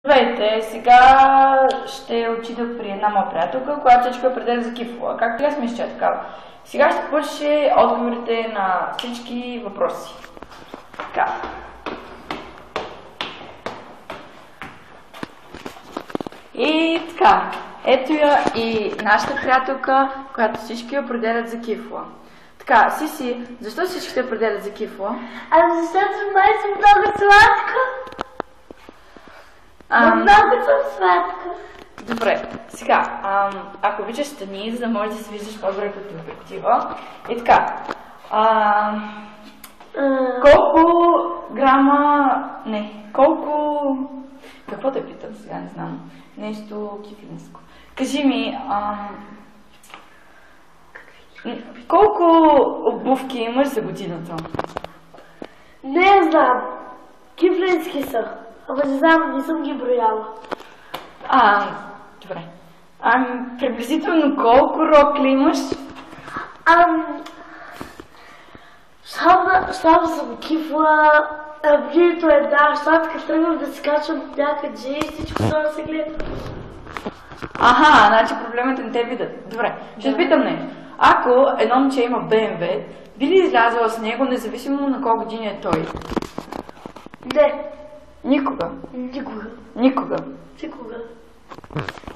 Здравейте, сега ще отида при една моя приятелка, която всичко определя за кифова. Както аз мисля, че е такава. Сега ще получите отговорите на всички въпроси. Така. И така. Ето я и нашата приятелка, която всички определят за кифова. Така, Сиси, защо всички те определят за кифова? Защото май съм много сладка. Много съм сладка. Добре, сега, ако обичаш стани, за да можеш да се виждаш по-добре като обектива. И така, колко грама, колко, какво те питам сега, не знам, нещо кифлинско. Кажи ми, колко обувки имаш за годината? Не знам, кифлински са, ама не знам, не съм ги брояла. Добре. Приблизително колко рокли имаш? Само съм кифла, блито една, защото като тръгвам да се качвам някъде и всичко това да се гледа. Значи проблемът е на те видят. Добре, ще питам нещо. Ако едно момче има БМВ, би ли излязла с него, независимо на колко години е той? Не. Никога? Никога. Никога? Никога.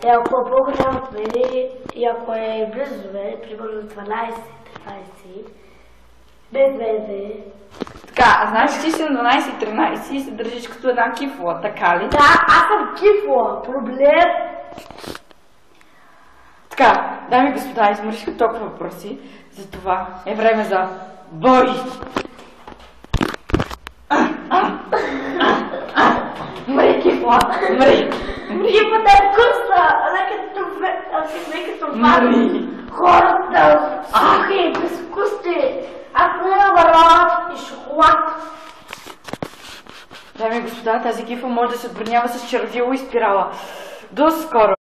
И ако е по-голям от мене, и ако е близо до мен, примерно 12-13, без БМВ. Така, значи ти си на 12-13 и се държиш като една кифла, така ли? Да, аз съм кифла. Проблем. Така, дами и господа, измършиха толкова въпроси, затова е време за бой! Мри, кифла! Мри! Кифлата е вкусна, а не като вари. Хората сухи, безвкусни. Ако не мармелад и шоколад. Дами и господа, тази кифла може да се отбранява с червило и спирала. До скоро!